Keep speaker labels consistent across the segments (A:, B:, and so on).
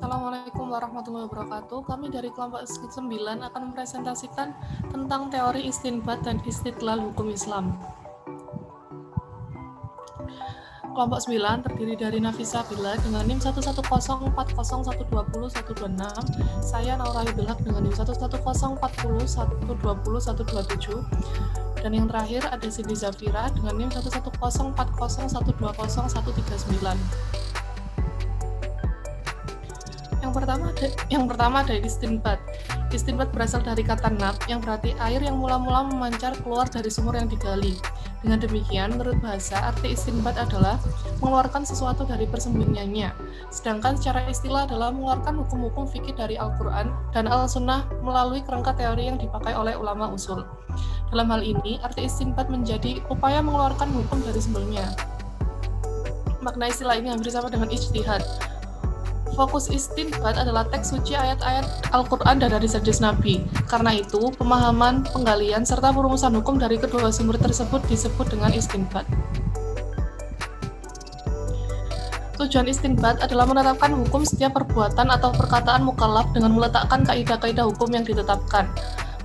A: Assalamualaikum warahmatullahi wabarakatuh. Kami dari kelompok 9 akan mempresentasikan tentang teori istinbat dan istidlal hukum Islam. Kelompok 9 terdiri dari Nafisa Bila dengan NIM 11040120126, saya Naura Hidulhaq dengan NIM 11040120127, dan yang terakhir ada Cindy Zafira dengan NIM 11040120139. Yang pertama ada istinbat. Istinbat berasal dari kata nab, yang berarti air yang mula-mula memancar keluar dari sumur yang digali. Dengan demikian, menurut bahasa, arti istinbat adalah mengeluarkan sesuatu dari persembunyiannya. Sedangkan secara istilah adalah mengeluarkan hukum-hukum fikih dari Al-Quran dan Al-Sunnah melalui kerangka teori yang dipakai oleh ulama usul. Dalam hal ini, arti istinbat menjadi upaya mengeluarkan hukum dari sumbernya. Makna istilah ini hampir sama dengan ijtihad. Fokus istinbat adalah teks suci ayat-ayat Al-Quran dan hadis-hadis Nabi. Karena itu, pemahaman, penggalian, serta perumusan hukum dari kedua sumber tersebut disebut dengan istinbat. Tujuan istinbat adalah menetapkan hukum setiap perbuatan atau perkataan mukallaf dengan meletakkan kaidah-kaidah hukum yang ditetapkan.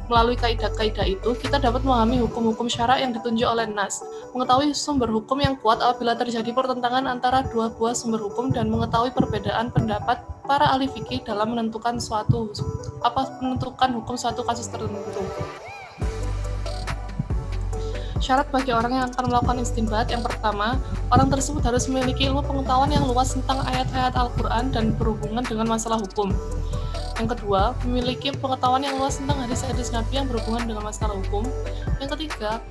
A: Melalui kaidah-kaidah itu, kita dapat memahami hukum-hukum syarak yang ditunjuk oleh Nas, mengetahui sumber hukum yang kuat apabila terjadi pertentangan antara dua buah sumber hukum, dan mengetahui perbedaan pendapat para ahli fikih dalam menentukan hukum suatu kasus tertentu. Syarat bagi orang yang akan melakukan istinbat, yang pertama, orang tersebut harus memiliki ilmu pengetahuan yang luas tentang ayat-ayat Al-Quran dan berhubungan dengan masalah hukum. Yang kedua, memiliki pengetahuan yang luas tentang hadis-hadis Nabi yang berhubungan dengan masalah hukum. Yang ketiga,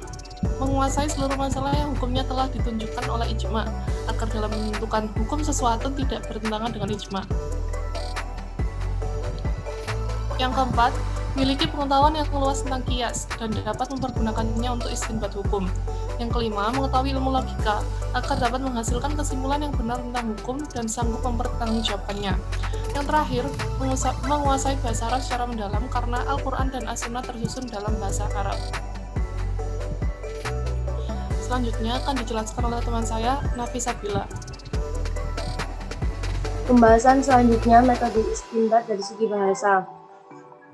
A: menguasai seluruh masalah yang hukumnya telah ditunjukkan oleh ijma, agar dalam menentukan hukum sesuatu tidak bertentangan dengan ijma. Yang keempat, memiliki pengetahuan yang luas tentang qiyas dan dapat mempergunakannya untuk istinbat hukum. Yang kelima, mengetahui ilmu logika agar dapat menghasilkan kesimpulan yang benar tentang hukum dan sanggup mempertanggungjawabkannya. Yang terakhir, menguasai bahasa Arab secara mendalam karena Al-Quran dan As-Sunnah tersusun dalam bahasa Arab. Selanjutnya akan dijelaskan oleh teman saya, Nafisa Bila.
B: Pembahasan selanjutnya metode istinbat dari segi bahasa.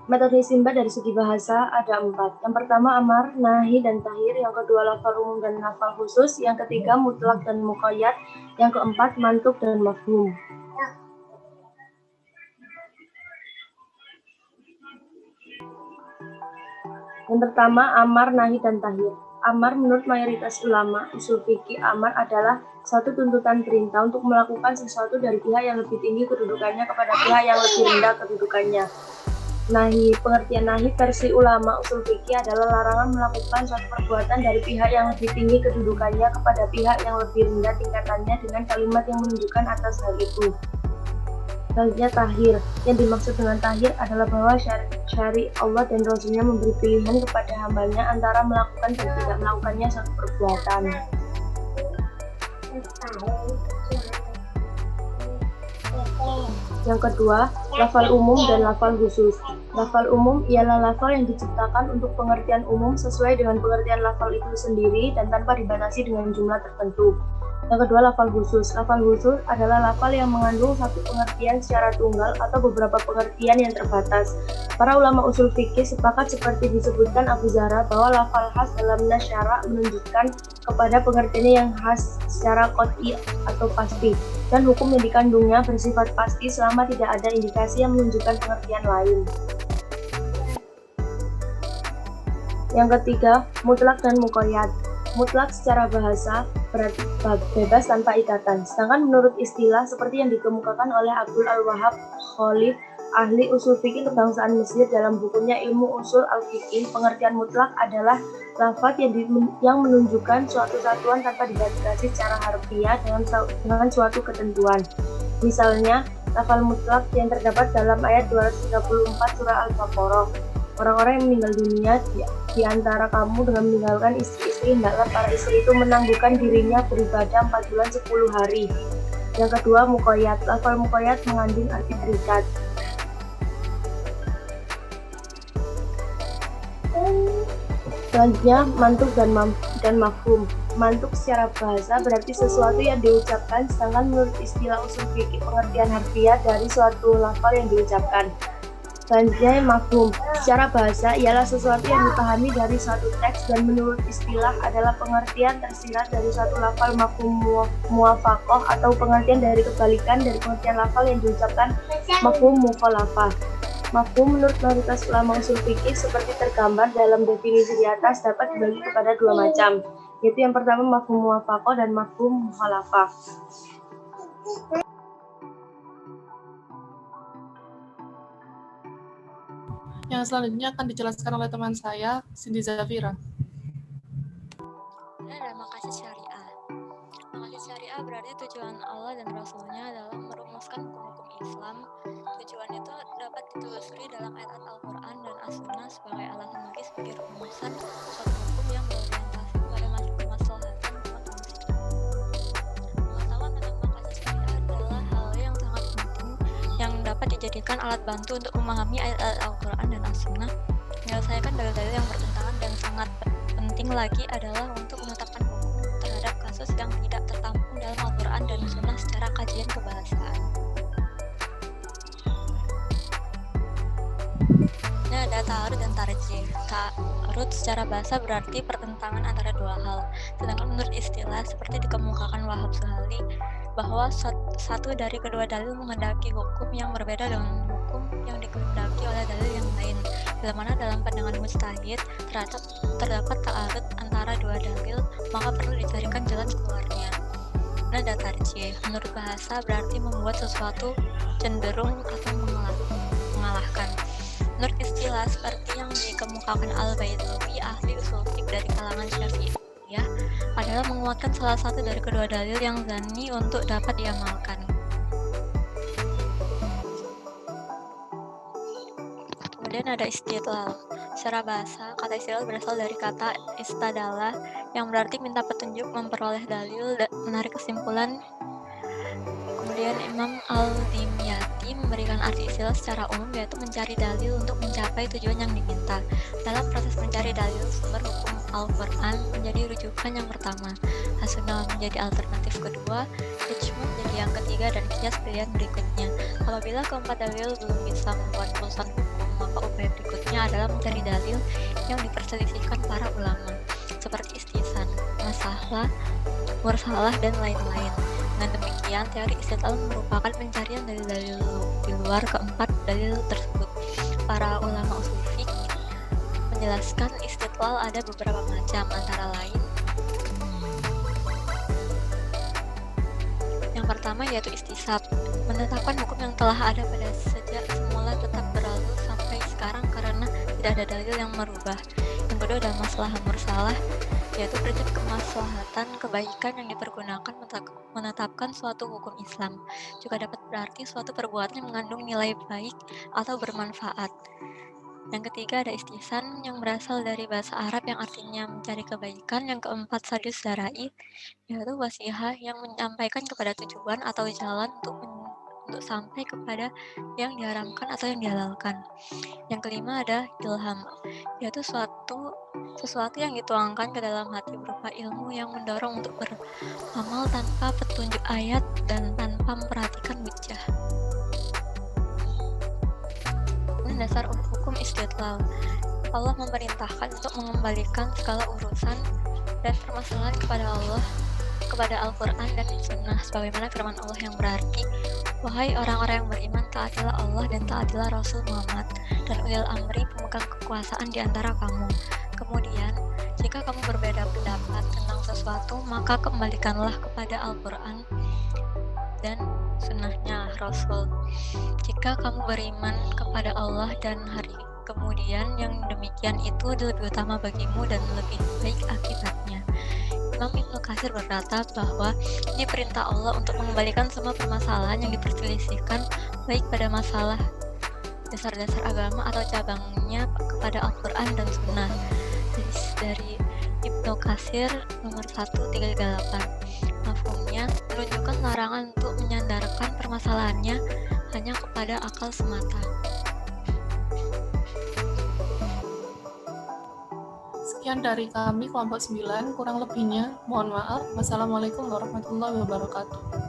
B: Metode istinbat dari segi bahasa ada 4. Yang pertama amar, nahi, dan tahir. Yang kedua lafal umum dan lafal khusus. Yang ketiga mutlak dan muqayyad. Yang keempat mantuk dan mafhum. Yang pertama amar, nahi, dan tahir. Amar menurut mayoritas ulama usul fikih, amar adalah suatu tuntutan perintah untuk melakukan sesuatu dari pihak yang lebih tinggi kedudukannya kepada pihak yang lebih rendah kedudukannya. Nahi, pengertian nahi versi ulama usul fikih adalah larangan melakukan suatu perbuatan dari pihak yang lebih tinggi kedudukannya kepada pihak yang lebih rendah tingkatannya dengan kalimat yang menunjukkan atas hal itu. Selanjutnya tahir, yang dimaksud dengan tahir adalah bahwa syari Allah dan Rasulnya memberi pilihan kepada hambanya antara melakukan dan tidak melakukannya suatu perbuatan. Yang kedua, lafal umum dan lafal khusus. Lafal umum ialah lafal yang diciptakan untuk pengertian umum sesuai dengan pengertian lafal itu sendiri dan tanpa dibatasi dengan jumlah tertentu. Yang kedua, lafal khusus. Lafal khusus adalah lafal yang mengandung satu pengertian secara tunggal atau beberapa pengertian yang terbatas. Para ulama usul fikih sepakat seperti disebutkan Abu Zahra bahwa lafal khas dalam nas syara' menunjukkan kepada pengertiannya yang khas secara qat'i atau pasti, dan hukum yang dikandungnya bersifat pasti selama tidak ada indikasi yang menunjukkan pengertian lain. Yang ketiga, mutlak dan muqayyad. Mutlak secara bahasa berarti bebas tanpa ikatan. Sedangkan menurut istilah seperti yang dikemukakan oleh Abdul Al-Wahhab Khalid, ahli usul fikih kebangsaan Mesir dalam bukunya Ilmu Usul Al-Fiqih, pengertian mutlak adalah lafaz yang menunjukkan suatu satuan tanpa dibatasi secara harfiah dengan suatu ketentuan. Misalnya, lafal mutlak yang terdapat dalam ayat 234 surah Al-Baqarah. Orang-orang yang meninggal dunia di antara kamu dengan meninggalkan istri-istri, hendaklah para istri itu menangguhkan dirinya beribadah 4 bulan 10 hari. Yang kedua, muqayyad. Lafal muqayyad mengandung arti terikat. Selanjutnya, mantuk dan mafhum. Mantuk secara bahasa berarti sesuatu yang diucapkan, sedangkan menurut istilah usul fikih pengertian harfiah dari suatu lafal yang diucapkan. Selanjutnya mafhum. Secara bahasa ialah sesuatu yang dipahami dari suatu teks, dan menurut istilah adalah pengertian tersirat dari suatu lafal mafhum muwafaqah, atau pengertian dari kebalikan dari pengertian lafal yang diucapkan mafhum mukhalafah. Mafhum menurut mayoritas ulama usul fikih seperti tergambar dalam definisi di atas dapat dibagi kepada dua macam, yaitu yang pertama mafhum muwafaqah dan mafhum mukhalafah.
A: Yang selanjutnya akan dijelaskan oleh teman saya, Cindy Zafira.
C: Ada maqasid syariah. Maqasid syariah berarti tujuan Allah dan Rasulnya dalam merumuskan hukum-hukum Islam. Tujuan itu dapat ditelusuri dalam ayat Al-Quran dan As-Sunnah sebagai alasan logis bagi rumusan suatu hukum yang berorientasi pada kemaslahatan umat muslim. Pengetahuan tentang maqasid syariah adalah hal yang sangat penting yang dapat dijadikan alat bantu untuk memahami ayat-ayat Al-Quran dan As-Sunnah. Menyelesaikan dalil-dalil yang bertentangan, dan sangat penting lagi adalah untuk menetapkan hukum terhadap kasus yang tidak tertampung dalam Al-Quran dan Sunnah secara kajian kebahasaan. Ini ada ta'arud dan tarjih. Ta'arud secara bahasa berarti pertentangan antara dua hal, sedangkan menurut istilah seperti dikemukakan Wahab Suhali bahwa satu dari kedua dalil menghendaki hukum yang berbeda dengan hukum yang dikehendaki oleh dalil yang lain, bila mana dalam pandangan mujtahid terdapat ta'arud antara dua dalil, maka perlu dicarikan jalan keluarnya. Nada tarjih menurut bahasa berarti membuat sesuatu cenderung atau mengalahkan. Menurut istilah seperti yang dikemukakan Al-Baidlawi, ahli usul fiqh dari kalangan Syafi'iyah, adalah menguatkan salah satu dari kedua dalil yang zanni untuk dapat diamalkan. Kemudian ada istidlal. Secara bahasa, kata istidlal berasal dari kata istadalah yang berarti minta petunjuk, memperoleh dalil, dan menarik kesimpulan. Kemudian Imam Al-Dimyati memberikan arti istilah secara umum, yaitu mencari dalil untuk mencapai tujuan yang diminta. Dalam proses mencari dalil, sumber hukum Al-Quran menjadi rujukan yang pertama, As-Sunnah menjadi alternatif kedua, ijma menjadi yang ketiga, dan qiyas pilihan berikutnya. Apabila keempat dalil belum bisa membuat keputusan hukum, maka upaya berikutnya adalah mencari dalil yang diperselisihkan para ulama, seperti istihsan, masalah, mursalah, dan lain-lain. Dengan demikian, teori istidlal merupakan pencarian dalil-dalil di luar keempat dalil tersebut. Para ulama usul fiqh menjelaskan istidlal ada beberapa macam, antara lain yang pertama yaitu istisab, menetapkan hukum yang telah ada pada sejak semula tetap berlalu sampai sekarang karena tidak ada dalil yang merubah. Yang kedua adalah maslahah mursalah, yaitu prinsip kemaslahatan kebaikan yang dipergunakan menetapkan suatu hukum Islam. Juga dapat berarti suatu perbuatan yang mengandung nilai baik atau bermanfaat. Yang ketiga ada istihsan yang berasal dari bahasa Arab yang artinya mencari kebaikan. Yang keempat sadus darai, yaitu wasihah yang menyampaikan kepada tujuan atau jalan untuk sampai kepada yang diharamkan atau yang dihalalkan. Yang kelima ada ilham, yaitu sesuatu yang dituangkan ke dalam hati berupa ilmu yang mendorong untuk beramal tanpa petunjuk ayat dan tanpa memperhatikan hujjah. Ini dasar hukum istidlal. Allah memerintahkan untuk mengembalikan segala urusan dan permasalahan kepada Allah, kepada Al-Quran dan Sunnah, sebagaimana firman Allah yang berarti, wahai orang-orang yang beriman, taatilah Allah dan taatilah Rasul Muhammad dan ulil amri pemegang kekuasaan di antara kamu. Kemudian, jika kamu berbeda pendapat tentang sesuatu, maka kembalikanlah kepada Al-Quran dan sunnahnya Rasul. Jika kamu beriman kepada Allah dan hari kemudian, yang demikian itu lebih utama bagimu dan lebih baik akibatnya. Imam Ibnu Katsir berkata bahwa ini perintah Allah untuk mengembalikan semua permasalahan yang diperselisihkan, baik pada masalah dasar-dasar agama atau cabangnya, kepada Al-Quran dan Sunnah. Dari Ibnu Katsir nomor 1338. Mafhumnya menunjukkan larangan untuk menyandarkan permasalahannya hanya kepada akal semata.
A: Sekian Sekian dari kami kelompok 9, kurang lebihnya mohon maaf. Wassalamualaikum warahmatullahi wabarakatuh.